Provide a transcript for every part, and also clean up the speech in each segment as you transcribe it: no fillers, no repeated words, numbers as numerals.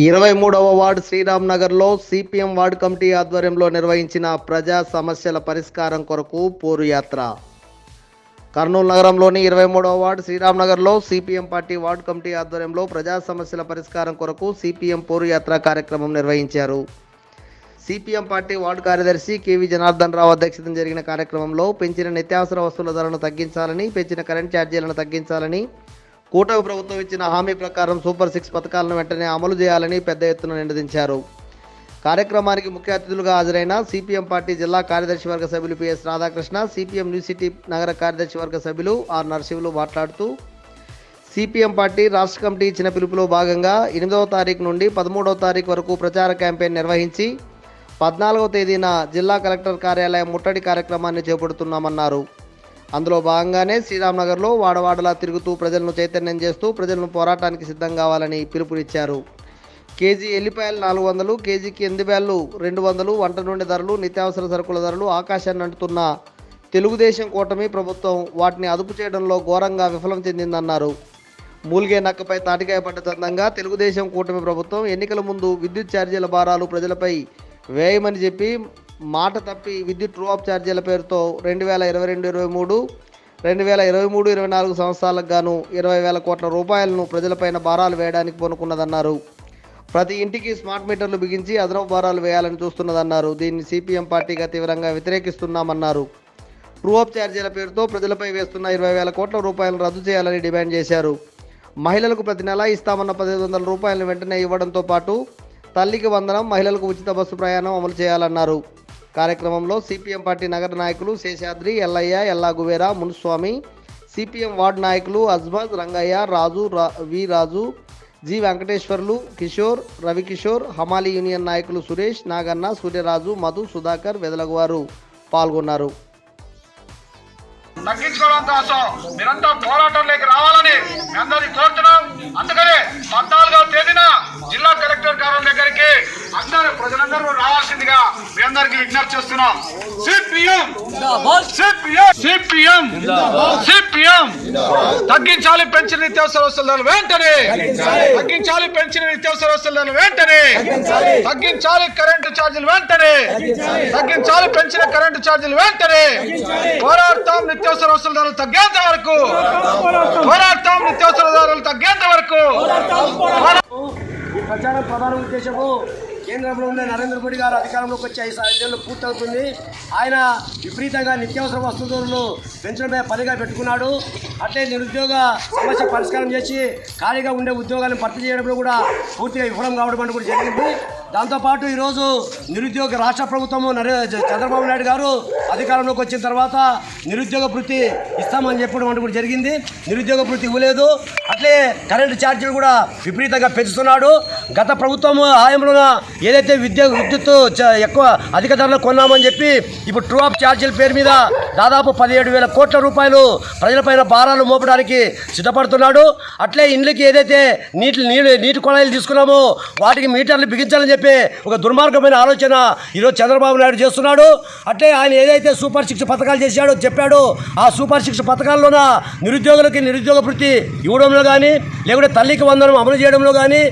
23వ ward Sriram నగర్లో CPM ward committee ఆధ్వర్యంలో నిర్వహించిన ప్రజా సమస్యల పరిష్కారం కొరకు పోరు యాత్ర. కర్నూలు నగరంలోని 23వ వార్డు శ్రీరామ్ నగర్లో సిపిఎం పార్టీ వార్డు కమిటీ ఆధ్వర్యంలో ప్రజా సమస్యల పరిష్కారం కొరకు సిపిఎం పోరు యాత్ర కార్యక్రమం నిర్వహించారు. సిపిఎం పార్టీ వార్డు కార్యదర్శి కేవి జనార్దన్ రావు అధ్యక్షతన జరిగిన కార్యక్రమంలో పెంచిన నిత్యావసర వస్తువుల ధరలను తగ్గించాలని, పెంచిన కరెంట్ ఛార్జీలను తగ్గించాలని, కూటమి ప్రభుత్వం ఇచ్చిన హామీ ప్రకారం సూపర్ 6 పథకాలను వెంటనే అమలు చేయాలని పెద్ద ఎత్తున నినదించారు. కార్యక్రమానికి ముఖ్య అతిథులుగా హాజరైన సిపిఎం పార్టీ జిల్లా కార్యదర్శి వర్గ సభ్యులు PS Radhakrishna, CPM new city నగర కార్యదర్శి వర్గ సభ్యులు ఆర్ నరసింహులు మాట్లాడుతూ, సిపిఎం పార్టీ రాష్ట్ర కమిటీ ఇచ్చిన పిలుపులో భాగంగా 8వ తారీఖు నుండి 13వ తారీఖు వరకు ప్రచార క్యాంపెయిన్ నిర్వహించి 14వ తేదీన జిల్లా కలెక్టర్ కార్యాలయం ముట్టడి కార్యక్రమాన్ని చేపడుతున్నామన్నారు. అందులో భాగంగానే శ్రీరామ్ నగర్లో వాడవాడలా తిరుగుతూ ప్రజలను చైతన్యం చేస్తూ ప్రజలను పోరాటానికి సిద్ధం కావాలని పిలుపునిచ్చారు. కేజీ ఎల్లిపాయలు 400, కేజీకి ఎండుబ్యాళ్ళు 200, వంట నూనె ధరలు, నిత్యావసర సరుకుల ధరలు ఆకాశాన్ని అంటుతున్న తెలుగుదేశం కూటమి ప్రభుత్వం వాటిని అదుపు చేయడంలో ఘోరంగా విఫలం చెందిందన్నారు. మూలిగే నక్కపై తాటికాయ పడ్డ చందంగా తెలుగుదేశం కూటమి ప్రభుత్వం ఎన్నికల ముందు విద్యుత్ ఛార్జీల భారాలు ప్రజలపై వేయమని చెప్పి మాట తప్పి విద్యుత్ ట్రూ ఆఫ్ ఛార్జీల పేరుతో 2022-23, 2023-24 సంవత్సరాలకు గాను 20,000 కోట్ల రూపాయలను ప్రజలపైన భారాలు వేయడానికి పూనుకున్నదన్నారు. ప్రతి ఇంటికి స్మార్ట్ మీటర్లు బిగించి అదనపు భారాలు వేయాలని చూస్తున్నదన్నారు. దీన్ని సిపిఎం పార్టీగా తీవ్రంగా వ్యతిరేకిస్తున్నామన్నారు. ట్రూ ఆఫ్ ఛార్జీల పేరుతో ప్రజలపై వేస్తున్న 20,000 కోట్ల రూపాయలను రద్దు చేయాలని డిమాండ్ చేశారు. మహిళలకు ప్రతి నెల ఇస్తామన్న 1,500 రూపాయలను వెంటనే ఇవ్వడంతో పాటు తల్లికి వందనం, మహిళలకు ఉచిత బస్సు ప్రయాణం అమలు చేయాలన్నారు. కార్యక్రమంలో సిపిఎం పార్టీ నగర నాయకులు శేషాద్రి, ఎల్లయ్య, ఎల్లా గువేరా, మునుస్వామి, సిపిఎం వార్డు నాయకులు అజ్మద్, రంగయ్య, రాజు, వి రాజు, జి వెంకటేశ్వర్లు, కిషోర్, రవికిషోర్, హమాలి యూనియన్ నాయకులు సురేష్, నాగన్న, సూర్యరాజు, మధు, సుధాకర్, వెదలగువారు పాల్గొన్నారు. తగ్గించుకోవడం కోసం నిరంతరం పోరాటంలోకి రావాలని మీ అందరినీ కోరుతున్నాం. అందుకనే 14వ తేదీన జిల్లా కలెక్టర్ కార్యాలయం దగ్గరికి అందరూ ప్రజలందరూ రావాల్సిందిగా మీ అందరికీ విజ్ఞప్తి చేస్తున్నాం. సిపిఎం తగ్గించాలి పెంచిన నిత్యావసర వస్తువుల ధరలు వెంటనే, తగ్గించాలి పెంచిన నిత్యావసర వస్తువుల ధరలు వెంటనే, తగ్గించాలి కరెంటు ఛార్జీలు వెంటనే, తగ్గించాలి పెంచిన కరెంటు ఛార్జీలు వెంటనే. పోరాడతాం నిత్యావసర వస్తువుల ధరలు తగ్గేంత వరకు, పోరాడతాం నిత్యావసర ధరలు తగ్గేంత వరకు. ఈ ప్రచారం ప్రధాన ఉద్దేశము కేంద్రంలో ఉండే నరేంద్ర మోడీ గారు అధికారంలోకి వచ్చి 5 సంవత్సరాలు పూర్తవుతుంది. ఆయన విపరీతంగా నిత్యావసర వస్తువులను పెంచడమే పనిగా పెట్టుకున్నాడు. అట్లే నిరుద్యోగ సమస్య పరిష్కారం చేసి ఖాళీగా ఉండే ఉద్యోగాలను భర్తీ చేయడంలో కూడా పూర్తిగా విఫలం కావడం అంటూ కూడా జరిగింది. దాంతోపాటు ఈరోజు నిరుద్యోగ రాష్ట్ర ప్రభుత్వము చంద్రబాబు నాయుడు గారు అధికారంలోకి వచ్చిన తర్వాత నిరుద్యోగ వృత్తి ఇస్తామని చెప్పడం అంటూ కూడా జరిగింది. నిరుద్యోగ వృత్తి ఇవ్వలేదు. అట్లే కరెంటు ఛార్జీలు కూడా విపరీతంగా పెంచుతున్నాడు. గత ప్రభుత్వం హయాంలో ఏదైతే విద్యుత్ ఎక్కువ అధిక ధరలో కొన్నామని చెప్పి ఇప్పుడు ట్రూ ఆఫ్ ఛార్జీల పేరు మీద దాదాపు 17,000 కోట్ల రూపాయలు ప్రజలపైన భారాలు మోపడానికి సిద్ధపడుతున్నాడు. అట్లే ఇండ్లకి ఏదైతే నీటి కొళాయిలు తీసుకున్నామో వాటికి మీటర్లు బిగించాలని చెప్పి ఒక దుర్మార్గమైన ఆలోచన ఈరోజు చంద్రబాబు నాయుడు చేస్తున్నాడు. అట్లే ఆయన ఏదైతే సూపర్ 6 పథకాలు చెప్పాడో ఆ సూపర్ 6 పథకాల్లోన నిరుద్యోగులకి నిరుద్యోగ వృత్తి ఇవ్వడంలో కానీ, లేకుంటే తల్లికి వందనం అమలు చేయడంలో కానీ,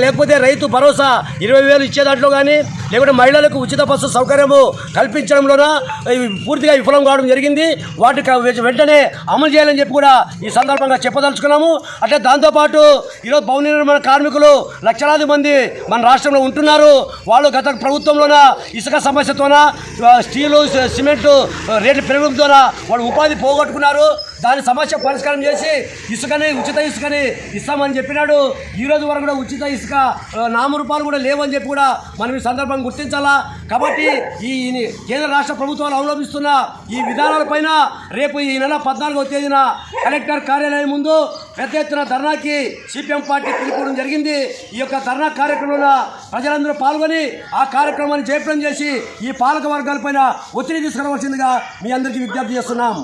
లేకపోతే రైతు భరోసా 20,000 ఇచ్చే దాంట్లో కానీ, లేకుంటే మహిళలకు ఉచిత బస్సు సౌకర్యము కల్పించడంలోన పూర్తిగా విఫలం కావడం జరిగింది. వాటికి వెంటనే అమలు చేయాలని చెప్పి కూడా ఈ సందర్భంగా చెప్పదలుచుకున్నాము. అట్లే దాంతోపాటు ఈరోజు భవన నిర్మాణ కార్మికులు లక్షలాది మంది మన రాష్ట్రంలో ఉంటున్నారు. వాళ్ళు గత ప్రభుత్వంలోన ఇసుక సమస్యతోన, స్టీలు సిమెంటు రేట్లు పెరగడంతోన వాళ్ళు ఉపాధి పోగొట్టుకున్నారు. దాని సమస్య పరిష్కారం చేసి ఉచిత ఇసుకని ఇస్తామని చెప్పినాడు. ఈరోజు వరకు కూడా ఉచిత ఇసుక నామరూపాలు కూడా లేవని చెప్పి కూడా మనం ఈ సందర్భంగా గుర్తించాలా. కాబట్టి ఈ కేంద్ర రాష్ట్ర ప్రభుత్వాలు అవలంబిస్తున్న ఈ విధానాలపైన రేపు ఈ నెల 14వ తేదీన కలెక్టర్ కార్యాలయం ముందు పెద్ద ఎత్తున ధర్నాకి సిపిఎం పార్టీ పిలుపుకోవడం జరిగింది. ఈ యొక్క ధర్నా కార్యక్రమంలో ప్రజలందరూ పాల్గొని ఆ కార్యక్రమాన్ని జయప్రదం చేసి ఈ పాలక వర్గాలపైన ఒత్తిడి తీసుకురావాల్సిందిగా మీ అందరికీ విజ్ఞప్తి చేస్తున్నాం.